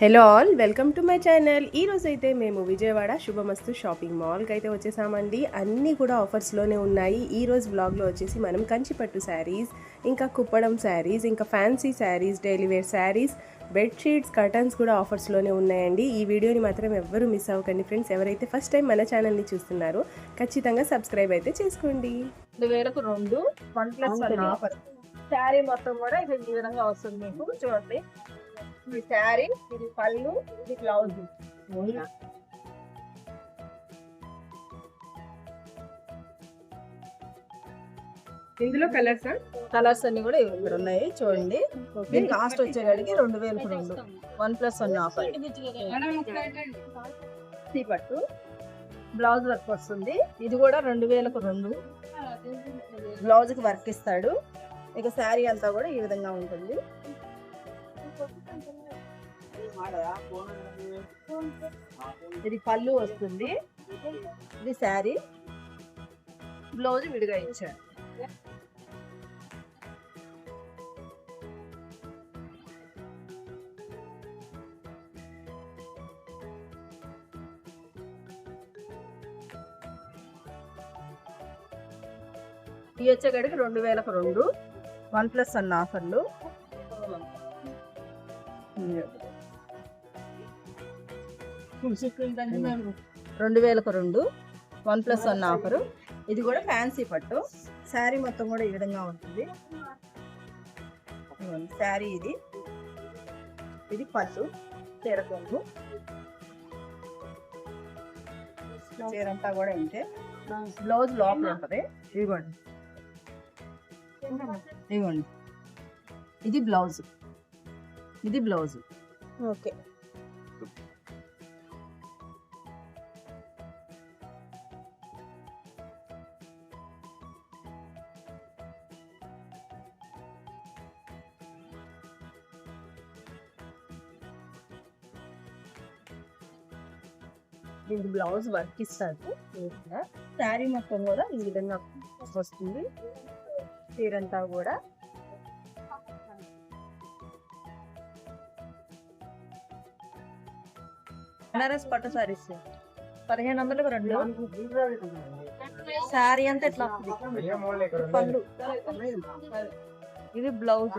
Hello all, welcome to my channel. ఈరోజు అయితే మేము విజయవాడ శుభమస్తు షాపింగ్ మాల్కి అయితే వచ్చేసామండి. అన్నీ కూడా ఆఫర్స్లోనే ఉన్నాయి. ఈరోజు బ్లాగ్లో వచ్చేసి మనం కంచిపట్టు శారీస్, ఇంకా కుప్పడం శారీస్, ఇంకా fancy saris, daily wear saris, bedsheets, curtains కూడా ఆఫర్స్లోనే ఉన్నాయండి. ఈ వీడియోని మాత్రం ఎవ్వరూ మిస్ అవ్వకండి ఫ్రెండ్స్. ఎవరైతే ఫస్ట్ టైం మన ఛానల్ని చూస్తున్నారో ఖచ్చితంగా సబ్స్క్రైబ్ అయితే చేసుకోండి. 2,200 1+1 ఆఫర్. శారీ మొత్తం కూడా ఇది ఈ విధంగా వస్తుంది. మీకు చూడండి, ఈ శారీ, ఇది పళ్ళు, ఇది బ్లౌజ్. ఇందులో కలర్స్ అన్ని కూడా ఇక్కడ ఉన్నాయి చూడండి. దీని కాస్ట్ వచ్చేవాడికి 2,200 1+1 ఆఫర్. పట్టు బ్లౌజ్ వర్క్ వస్తుంది. ఇది కూడా 2,200. బ్లౌజ్ కి వర్క్ ఇస్తాడు. ఇక శారీ అంతా కూడా ఈ విధంగా ఉంటుంది. ఇది పళ్ళు వస్తుంది. ఇది శారీ, బ్లౌజ్ విడిగా ఇచ్చారు. ఇవి వచ్చేకాడికి 2,200 1+1 ఆఫర్లు. 2,200 1+1 ఆఫరు. ఇది కూడా ఫ్యాన్సీ పట్టు. శారీ మొత్తం కూడా ఈ విధంగా ఉంటుంది. శారీ ఇది పట్టు చీర కొంగు. చీరంతా కూడా ఇంతే. బ్లౌజ్ లోపల ఉంటుంది. ఇదిగోండి, ఇది బ్లౌజ్. ఓకే. దీనికి బ్లౌజ్ వర్క్ ఇస్తారు. శారీ మొత్తం కూడా ఈ విధంగా వస్తుంది. చీరంతా కూడా బనారస్ పట్టు సారీస్ 1,500కు 2. శారీ అంతా ఎట్లా పళ్ళు, ఇది బ్లౌజ్.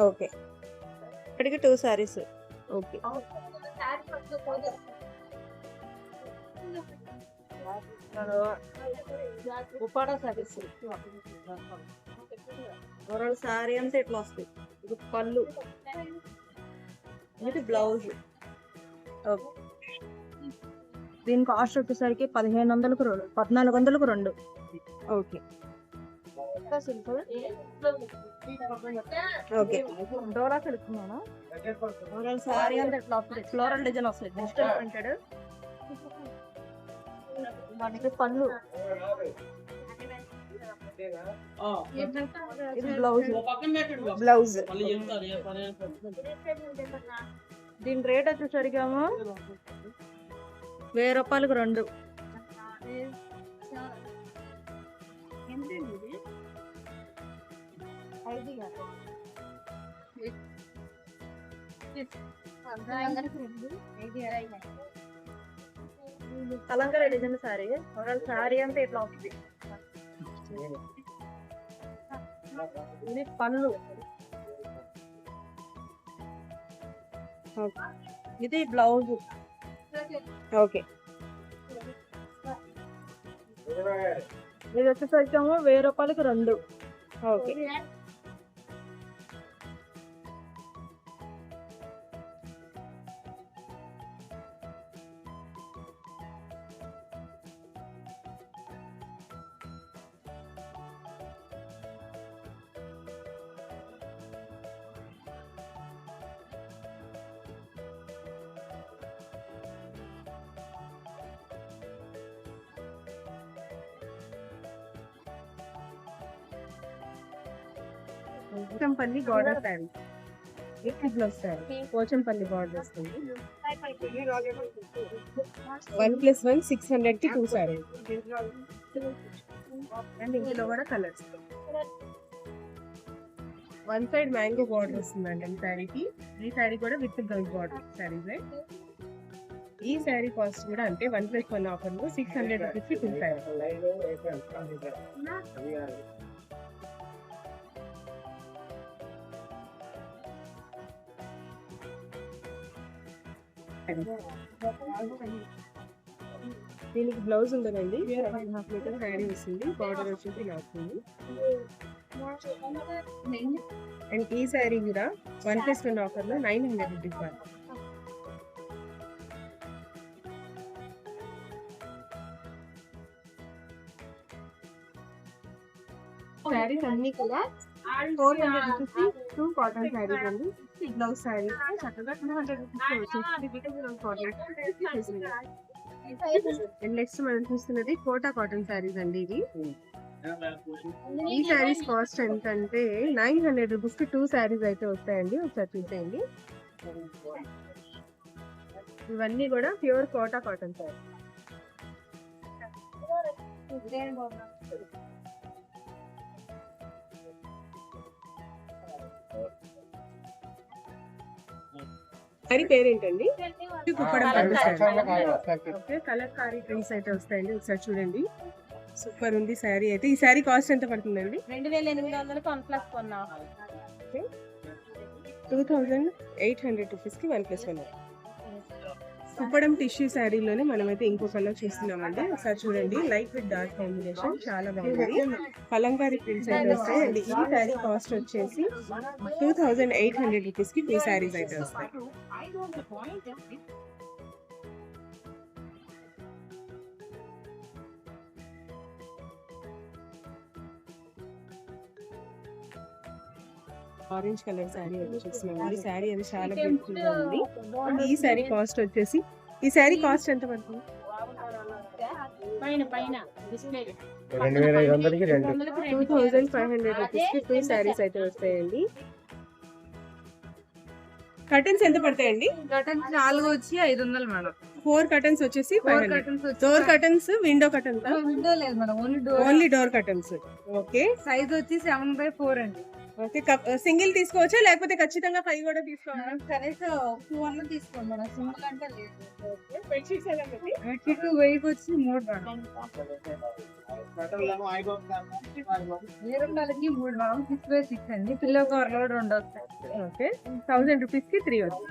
ఓకే, ఇక్కడికి 2 శారీస్. ఓకే, ఉపాడా సారీస్. శారీ అంతా ఎట్లా వస్తుంది. ఇది పళ్ళు, ఇది బ్లౌజ్. ఓకే, దీని కాస్ట్ వచ్చేసరికి 1,500కు 2, 1,400కు 2. Okay okay. డోరా తెలుసుకున్నాను. శారీ అంతా ఎట్లా వస్తుంది. ఫ్లోరల్ డిజైన్ వస్తుంది. Digital printed. వాటికి పళ్ళు, ఇది బ్లౌజ్. దీని రేట్ వచ్చేసరికి 1,000 రూపాయలకు 2. Kalamkari design sorry. శారీ అంతా ఇట్లా వస్తుంది. ఇది పళ్ళు, ఇది బ్లౌజ్. ఓకే, ఇది వచ్చేసరికి 1,000 రూపాయలకు 2. Okay, Pochampally border sari. Blouse sari Pochampally border వస్తుంది. 1+1 600కి 2 శారీ. అండ్ ఇందులో కూడా colours. One side mango border వస్తుందండి ఈ శారీకి. ఈ శారీ కూడా విత్ బ్లౌజ్ బార్డర్ శారీస్. ఈ శారీ కాస్ట్ కూడా అంటే 1+1 ఆఫర్ లో 600 రూపీస్ కి 2 శారీ. దీనికి బ్లౌజ్ ఉండదండి, 1.5 మీటర్ శారీ వస్తుంది, బార్డర్ వచ్చేసి ఇలా వస్తుంది. అండ్ ఈ శారీ కూడా 1+1 ఆఫర్ లో 900 రూపీస్. శారీస్ అన్ని కూడా 400 రూపీస్ 2 కాటన్ శారీస్ అండి. బ్లౌజ్ శారీ చక్కగా 200 రూపీస్ వచ్చేసి. నెక్స్ట్ మనం చూస్తున్నది కోటా కాటన్ శారీస్ అండి. ఇది ఈ శారీస్ కాస్ట్ ఎంతంటే 900 రూపీస్ కి 2 శారీస్ అయితే వస్తాయండి. ఒకసారి చూసేయండి. ఇవన్నీ కూడా ప్యూర్ కోటా కాటన్ శారీ. శారీ పేరేంటండి? కుప్పడం పట్టు శారీ. ఓకే, కలంకారీ ప్రింట్స్ అయితే వస్తాయండి. ఒకసారి చూడండి, సూపర్ ఉంది శారీ అయితే. ఈ శారీ కాస్ట్ ఎంత పడుతుందండి? 2800 1+1. 2800 రూపీస్ కి 1+1. కుప్పడం టిష్యూ శారీలోనే మనమైతే ఇంకో కలర్ చూస్తున్నామండి. ఒకసారి చూడండి, లైట్ విత్ డార్క్ కాంబినేషన్ చాలా బాగుంది. కలంకారీ ప్రింట్స్ అయితే వస్తాయి అండి. ఈ శారీ కాస్ట్ వచ్చేసి 2800 రూపీస్ కి 2 శారీస్ అయితే వస్తాయి. ఆరెంజ్ కలర్ శారీ అయితే చూస్తున్నాం. ఈ శారీ అది చాలా బ్యూటిఫుల్ గా ఉంది. ఈ శారీ కాస్ట్ వచ్చేసి, ఈ శారీ కాస్ట్ ఎంత పడుతుంది? 2500 రూపీస్ కి 2 శారీస్ అయితే వస్తాయండి. కర్టన్స్ ఎంత పడతాయండి? కర్టన్స్ 4 వచ్చి 500 మేడం. 4 కర్టన్స్ వచ్చేసి 500. Door curtains, window curtains? Window లేదు madam, only door curtains. Okay, size వచ్చి 7/4 అండి. ఓకే, సింగిల్ తీసుకోవచ్చా లేకపోతే ఖచ్చితంగా 5 కూడా తీసుకోవాలా? కనీసం 2 అన్న తీసుకోండి మేడం, సింగిల్ అంటే లేదు. బెడ్షీట్స్ ఎలా ఉంది? బెడ్షీట్ వెయిట్ వచ్చి 3 మేడం. 2000కి 3 మేడం, 6/6 అండి. పిల్లో కవర్ లో 2 వస్తాయి. ఓకే, 1000 రూపీస్ కి 3 వస్తాయి.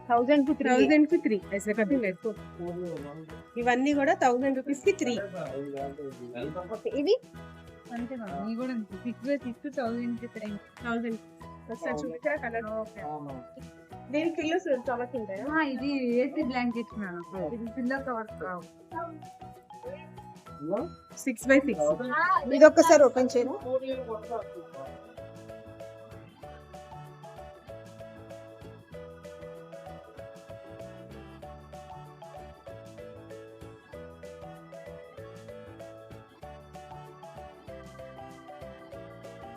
1000 కి 3 ऐसे कभी లేదు. ఇవన్నీ కూడా 1000 రూపీస్ కి 3. ఇవి అంతే మేడం, ఇవి కూడా 6/6 1000 కి 3. 1000. ఒకసారి చూపించారా కలర్? దీనికి పిల్లోస్ కవర్స్ ఉంటాయా? ఇది ఏసీ బ్లాంకెట్ మేడం, ఇది పిల్లో కవర్. 6/6. ఇది ఒక్కసారి ఓపెన్ చేయను.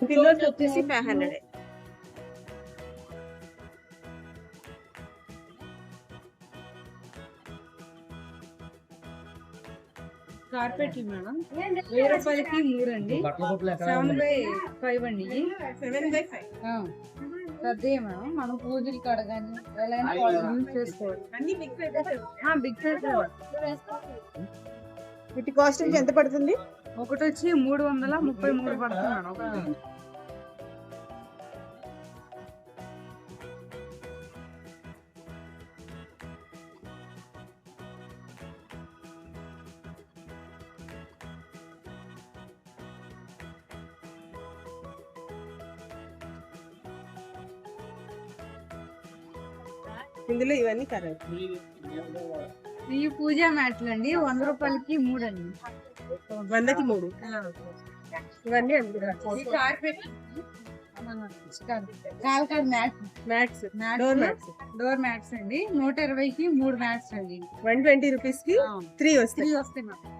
పిల్లోస్ వచ్చేసి 500. కార్పెట్ మేడం 1000 రూపాయలకి 3 అండి. 7/5 అండి. 7/5. అదే మేడం, మనం పూజలు కాడ కానీ ఎలాంటి యూజ్ చేసుకోవాలి. అన్ని మిక్స్ అయితే బిగ్ సైజ్. వీటి కాస్ట్ ఎంత పడుతుంది? ఒకటి వచ్చి 333 పడుతుంది మేడం. ఇందులో ఇవన్నీ కలర్. ఈ పూజా మ్యాట్లు అండి 100 రూపాయలకి 3 అండి. 100కి 3. ఇవన్నీ ఈ కార్పెట్ కాల్కాడ్ మ్యాట్స్, డోర్ మ్యాట్స్ అండి 120కి 3 మ్యాట్స్ అండి. 120 రూపీస్ కి 3 వస్తాయి. మేడం.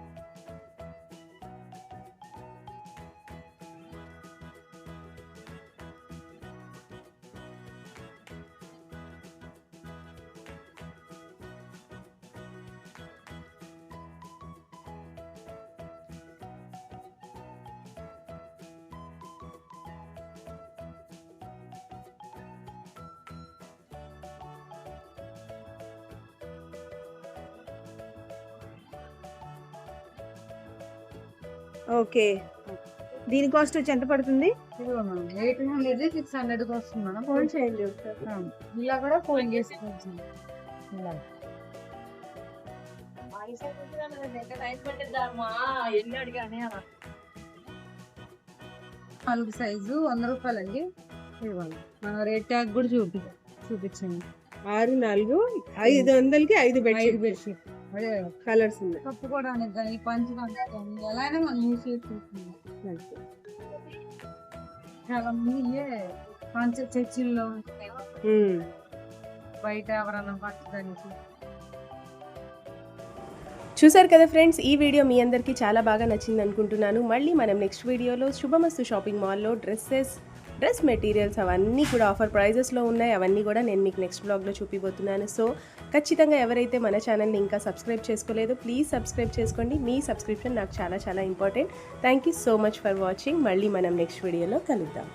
ఓకే, దీని కాస్ట్ వచ్చి ఎంత పడుతుంది? 800 600 వస్తుంది మేడం. ఫోన్ చేంజ్ ఇలా కూడా ఫోన్ చేసుకోవచ్చు. ఇలా నాలుగు సైజు 100 రూపాయలండి. ఇవ్వండి, మన రేట్ ట్యాగ్ కూడా చూపించండి. 6 4 500కి 5 బెడ్షీట్. బెడ్షీట్ అదే కలర్స్ ఉన్నాయి. కప్పుకోవడానికి కానీ పంచడానికి కానీ ఎలా అయినా మనం యూస్ చేసుకుంటున్నాం. చాలా మంది ఇవే పంచ చర్చిల్లో బయట ఎవరన్నా పంచడానికి. చూసారు కదా ఫ్రెండ్స్, ఈ వీడియో మీ అందరికీ చాలా బాగా నచ్చింది అనుకుంటున్నాను. మళ్ళీ మనం నెక్స్ట్ వీడియోలో శుభమస్తు షాపింగ్ మాల్లో డ్రెస్ మెటీరియల్స్ అవన్నీ కూడా ఆఫర్ ప్రైజెస్లో ఉన్నాయి. అవన్నీ కూడా నేను మీకు నెక్స్ట్ బ్లాగ్లో చూపిపోతున్నాను. సో ఖచ్చితంగా ఎవరైతే మన ఛానల్ని ఇంకా సబ్స్క్రైబ్ చేసుకోలేదో ప్లీజ్ సబ్స్క్రైబ్ చేసుకోండి. మీ సబ్స్క్రిప్షన్ నాకు చాలా చాలా important. Thank you so much for watching. మళ్ళీ మనం నెక్స్ట్ వీడియోలో కలుద్దాం.